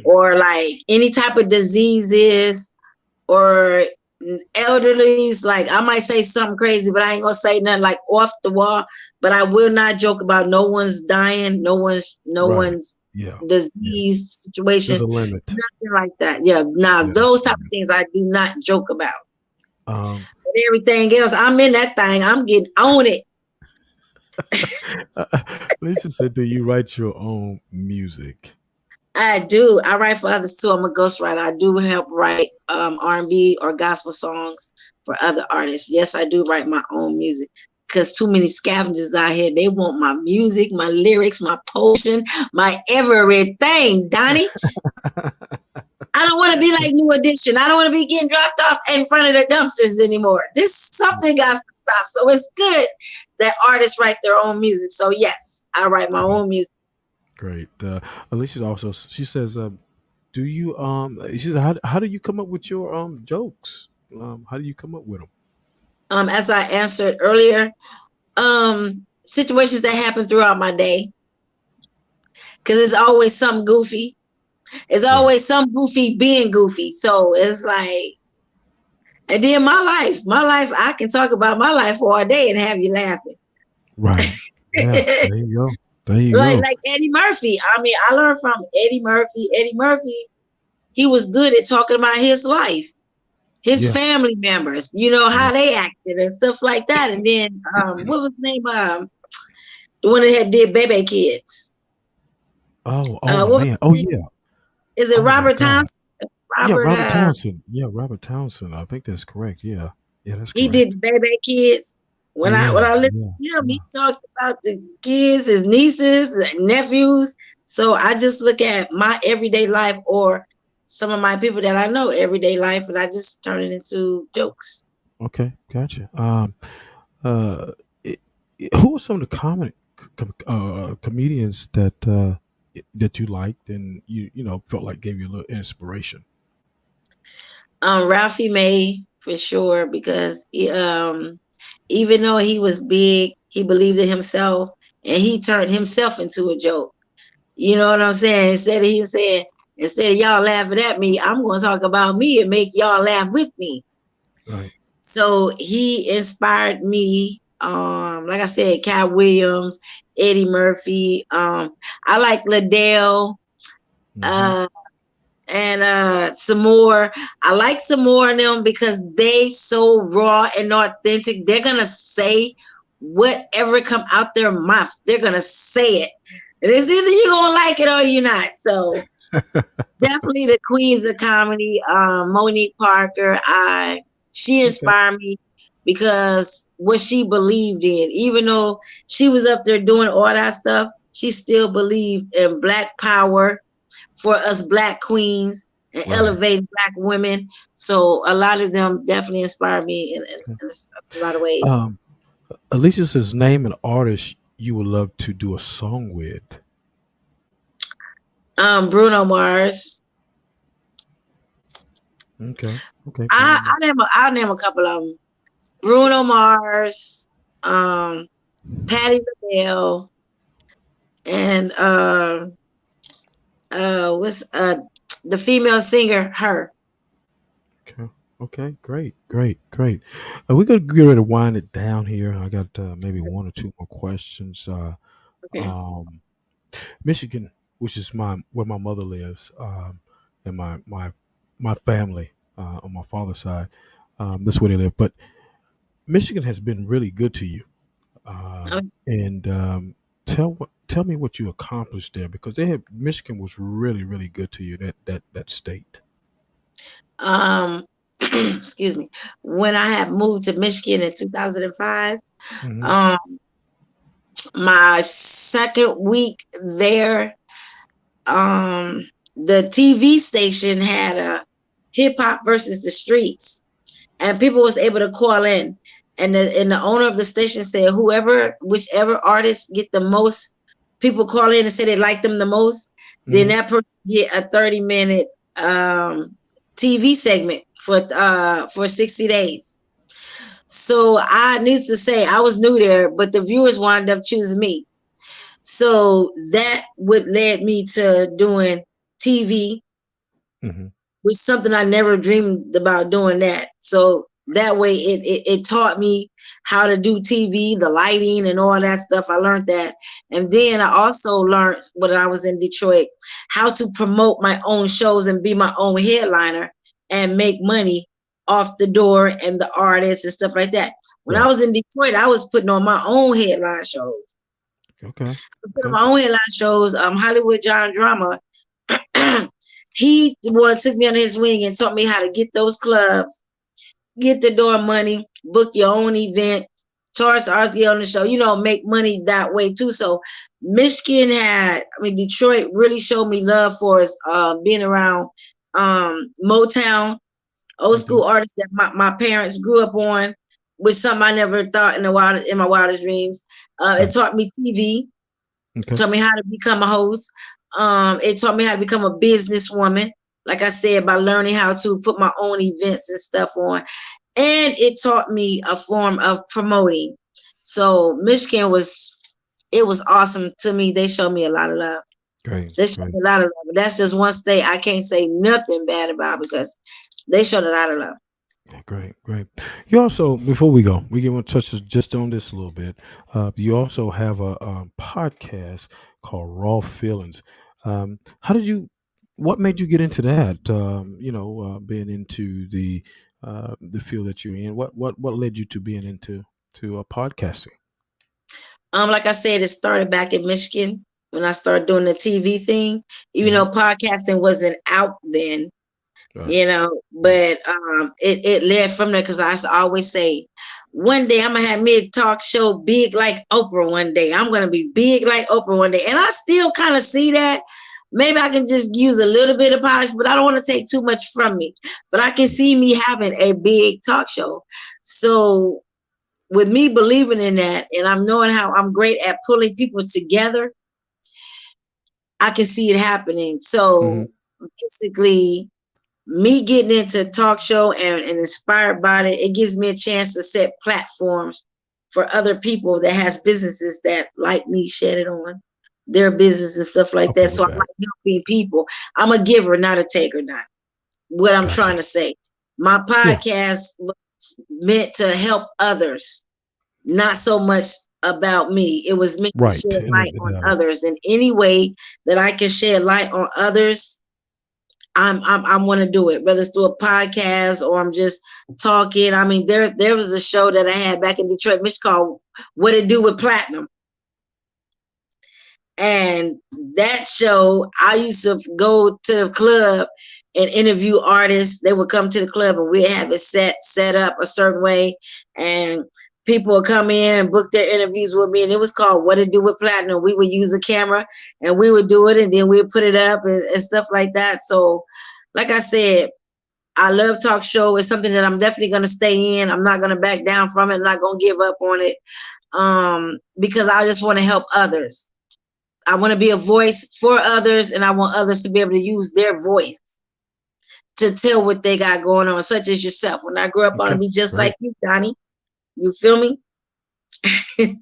S9: or like any type of diseases or elderlies. Like I might say something crazy, but I ain't gonna say nothing like off the wall. But I will not joke about no one's dying, no one's
S8: Right. Yeah.
S9: disease situation,
S8: There's a limit.
S9: nothing like that. Yeah, now
S8: Yeah.
S9: those type of things I do not joke about.
S8: Um,
S9: But everything else, I'm in that thing. I'm getting on it.
S8: Lisa said, "Do you write your own music?"
S9: I do. I write for others too. I'm a ghostwriter. I do help write R&B or gospel songs for other artists. Yes, I do write my own music because too many scavengers out here. They want my music, my lyrics, my potion, my everything, Donnie. I don't want to be like New Edition. I don't want to be getting dropped off in front of the dumpsters anymore. This something got to stop. So it's good that artists write their own music. So yes, I write my own music.
S8: Great. Alicia also, she says, "Do you she said, how do you come up with your jokes? How do you come up with them?"
S9: As I answered earlier, situations that happen throughout my day, because it's always something goofy. It's always some goofy being goofy. So it's like, and then my life, I can talk about my life all day and have you laughing.
S8: Right. Yeah. There you go. There you go.
S9: Like Eddie Murphy. I mean, I learned from Eddie Murphy. Eddie Murphy, he was good at talking about his life, his family members, how they acted and stuff like that. And then what was his name? The one that did Baby Kids.
S8: Oh man. Oh yeah.
S9: Is it Robert Townsend?
S8: Robert Townsend. Yeah, Robert Townsend. I think that's correct. Yeah. Yeah, that's correct.
S9: He did Baby Kids. When I listened to him, he talked about the kids, his nieces, nephews. So I just look at my everyday life or some of my people that I know everyday life, and I just turn it into jokes.
S8: Okay, gotcha. Who are some of the comedians that you liked and you felt like gave you a little inspiration?
S9: Ralphie May for sure because even though he was big, he believed in himself and he turned himself into a joke. You know what I'm saying? Instead of y'all laughing at me, I'm going to talk about me and make y'all laugh with me.
S8: Right.
S9: So he inspired me. Like I said, Cat Williams, Eddie Murphy. I like Liddell.
S8: Mm-hmm.
S9: Uh, and some more. I like some more of them because they so raw and authentic. They're gonna say whatever come out their mouth. They're gonna say it. And it's either you're gonna like it or you're not. So definitely the queens of comedy, Monique Parker. She
S8: Okay.
S9: inspired me because what she believed in, even though she was up there doing all that stuff, she still believed in black power for us black queens and
S8: Right.
S9: elevating black women. So a lot of them definitely inspired me
S8: Okay.
S9: in a lot of ways.
S8: Um, Alicia says, name an artist you would love to do a song with.
S9: Bruno Mars.
S8: Okay. Okay. Bruno Mars.
S9: I'll name a couple of them. Bruno Mars, Patti LaBelle, and what's the female singer, her.
S8: Okay. Okay. Great. Great. Great. We're gonna get ready to wind it down here. I got maybe one or two more questions.
S9: Okay.
S8: Um, Michigan, which is my where my mother lives, and my family on my father's side. That's where they live. But Michigan has been really good to you. And tell me what you accomplished there because Michigan was really good to you, that state.
S9: Um, excuse me. When I had moved to Michigan in 2005,
S8: Hmm.
S9: um, my second week there, the TV station had a hip hop versus the streets, and people was able to call in, and the owner of the station said whichever artist get the most people call in and say they like them the most, then
S8: Hmm.
S9: that person get a 30-minute TV segment for 60 days. So I need to say I was new there, but the viewers wound up choosing me. So that would led me to doing TV,
S8: Hmm.
S9: which is something I never dreamed about doing that. So that way it taught me how to do TV, the lighting and all that stuff. I learned that. And then I also learned when I was in Detroit how to promote my own shows and be my own headliner and make money off the door and the artists and stuff like that. When I
S8: Right.
S9: was in Detroit, I was putting on my own headline shows.
S8: Okay.
S9: Putting
S8: Okay.
S9: on my own headline shows. Hollywood John Drama. He took me under his wing and taught me how to get those clubs, get the door money, book your own event, charge RSG on the show, make money that way too. So Detroit really showed me love for us being around Motown, old
S8: Okay.
S9: school artists that my parents grew up on, which something I never thought in my wildest dreams. It
S8: Right.
S9: taught me TV,
S8: Okay.
S9: taught me how to become a host. It taught me how to become a businesswoman. Like I said, by learning how to put my own events and stuff on. And it taught me a form of promoting. So Michigan was awesome to me. They showed me a lot of love.
S8: Great.
S9: They showed
S8: Great.
S9: me a lot of love. But that's just one state I can't say nothing bad about because they showed a lot of love.
S8: Yeah, great, great. You also, before we go, we want to touch just on this a little bit. You also have a podcast called Raw Feelings. How did you? What made you get into that? Being into the field that you're in. What led you to being into podcasting?
S9: Like I said, it started back in Michigan when I started doing the TV thing. Even
S8: Hmm.
S9: though podcasting wasn't out then,
S8: Right. Right.
S9: but it led from there because I used to always say, one day I'm gonna have me a talk show big like Oprah. One day I'm gonna be big like Oprah one day, and I still kind of see that. Maybe I can just use a little bit of polish, but I don't want to take too much from me. But I can see me having a big talk show. So with me believing in that, and I'm knowing how I'm great at pulling people together, I can see it happening.
S8: Hmm.
S9: So basically, me getting into talk show and inspired by it, it gives me a chance to set platforms for other people that has businesses that like me shed it on their business and stuff like
S8: Okay,
S9: that.
S8: with
S9: So I'm
S8: that.
S9: like helping people. I'm a giver, not a taker, not what I'm
S8: Gotcha.
S9: trying to say. My
S8: Yeah.
S9: podcast was meant to help others, not so much about me. It was meant to
S8: Right.
S9: shed
S8: And
S9: light on others. In any way that I can shed light on others, I want to do it, whether it's through a podcast or I'm just talking. I mean, there was a show that I had back in Detroit, Michigan called What It Do with Platinum. And that show, I used to go to the club and interview artists. They would come to the club and we'd have it set up a certain way. And people would come in and book their interviews with me. And it was called What It Do with Platinum. We would use a camera and we would do it and then we'd put it up and stuff like that. So, like I said, I love talk show. It's something that I'm definitely going to stay in. I'm not going to back down from it. I'm not going to give up on it because I just want to help others. I want to be a voice for others, and I want others to be able to use their voice to tell what they got going on, such as yourself. When I grew up, I want to be just like you, Donnie. You feel me? Did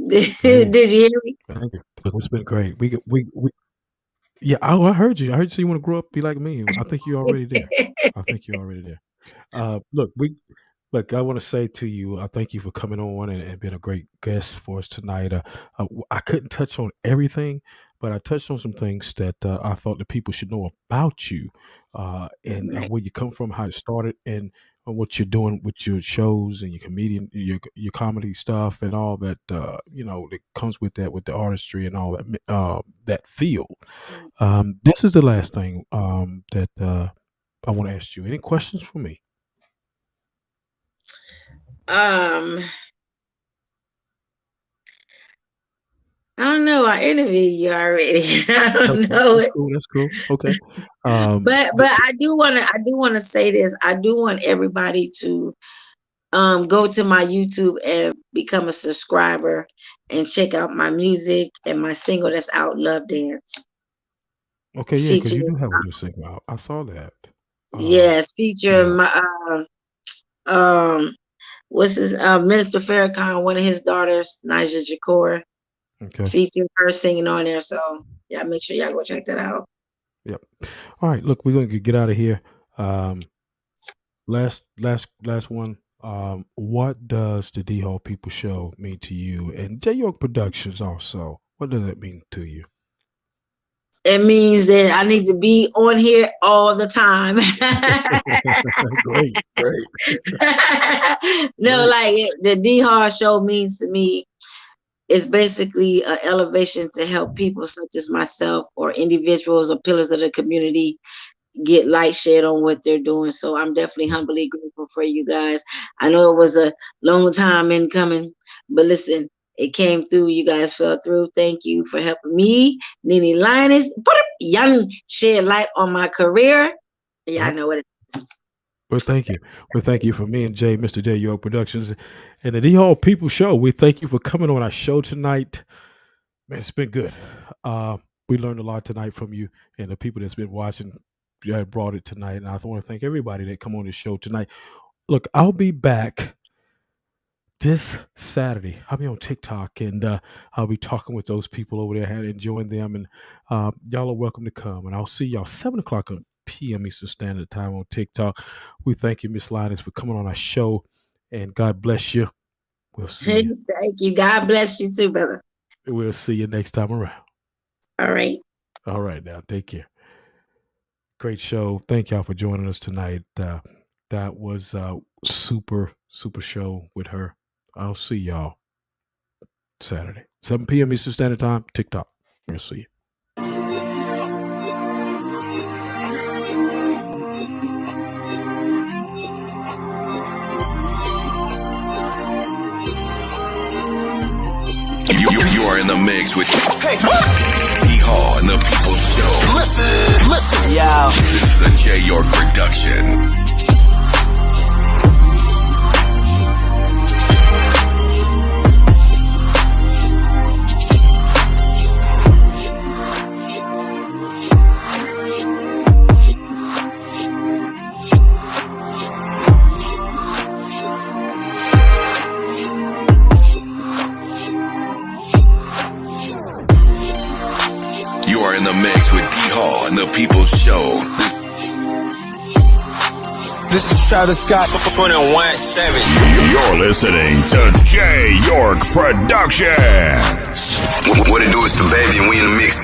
S9: you hear me?
S8: Thank you. Look, it's been great. We yeah. I heard you. I heard you want to grow up, be like me. I think you're already there. I think you're already there. Look, I want to say to you, I thank you for coming on and being a great guest for us tonight. I couldn't touch on everything, but I touched on some things that I thought the people should know about you and where you come from, how it started, and what you're doing with your shows and your comedy stuff and all that, that comes with that, with the artistry and all that, that field. This is the last thing that I want to ask you. Any questions for me?
S9: I don't know. I interviewed you already. I don't know it.
S8: That's cool. Okay.
S9: But I do want to say this. I do want everybody to go to my YouTube and become a subscriber and check out my music and my single that's out, Love Dance.
S8: Okay, yeah, because you do have a new single out. I saw that.
S9: Yes, featuring my what's his Minister Farrakhan, one of his daughters, Nija Jakor.
S8: Okay.
S9: Featuring her singing on there. So yeah, make sure y'all go check that out.
S8: Yep. All right, look, we're gonna get out of here. Last one. What does the D.Hall People Show mean to you, and J York Productions also? What does that mean to you?
S9: It means that I need to be on here all the time.
S8: Great.
S9: No, like the D.Hall Show means to me, it's basically an elevation to help people such as myself or individuals or pillars of the community get light shed on what they're doing. So I'm definitely humbly grateful for you guys. I know it was a long time in coming, but listen, it came through. You guys fell through. Thank you for helping me, Nene Lionesss. Y'all shed light on my career. Yeah, I know what it is.
S8: Well, thank you. Well, thank you for me and Jay, Mr. J York Productions, and the D.Hall People Show. We thank you for coming on our show tonight. Man, it's been good. We learned a lot tonight from you and the people that's been watching. You brought it tonight, and I want to thank everybody that come on the show tonight. Look, I'll be back this Saturday. I'll be on TikTok, and I'll be talking with those people over there and enjoying them. And y'all are welcome to come. And I'll see y'all 7:00 p.m. Eastern Standard Time on TikTok. We thank you, Miss Lionesss, for coming on our show, and God bless you. We'll see you.
S9: Thank you. God bless you too, brother.
S8: We'll see you next time around.
S9: All right.
S8: All right, now take care. Great show. Thank y'all for joining us tonight. That was a super show with her. I'll see y'all Saturday, 7 p.m. Eastern Standard Time, TikTok. We'll see you.
S1: You are in the mix with D.Hall and the People Show.
S2: Listen, y'all.
S1: This is a J York production. D.Hall and the People's Show.
S2: This is Travis Scott. 21-7.
S3: You're listening to J. York Productions.
S1: What it do is the baby and we in the mix.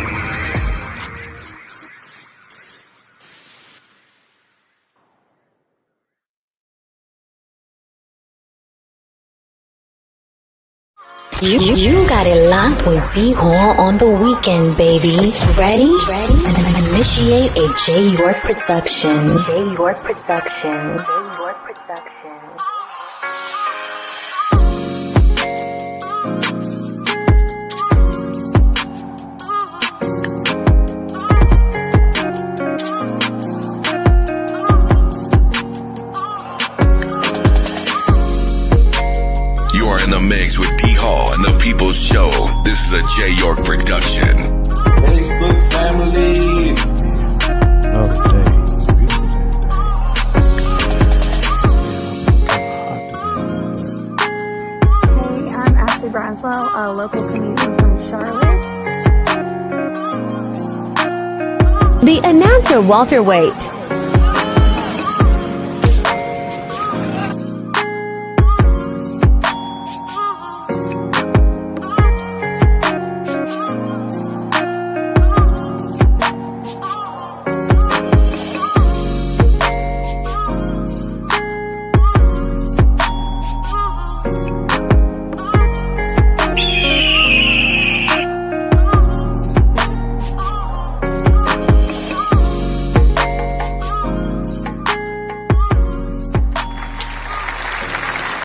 S4: You got it locked with D.Hall on the weekend, baby. Ready? And initiate a J. York production. J. York production. J. York production.
S1: You are in the mix with D.Hall and the People's Show. This is a J. York production.
S5: Facebook family.
S8: Oh, day.
S6: Hey, I'm Ashley Braswell, a local comedian from Charlotte.
S7: The announcer Walter Waite.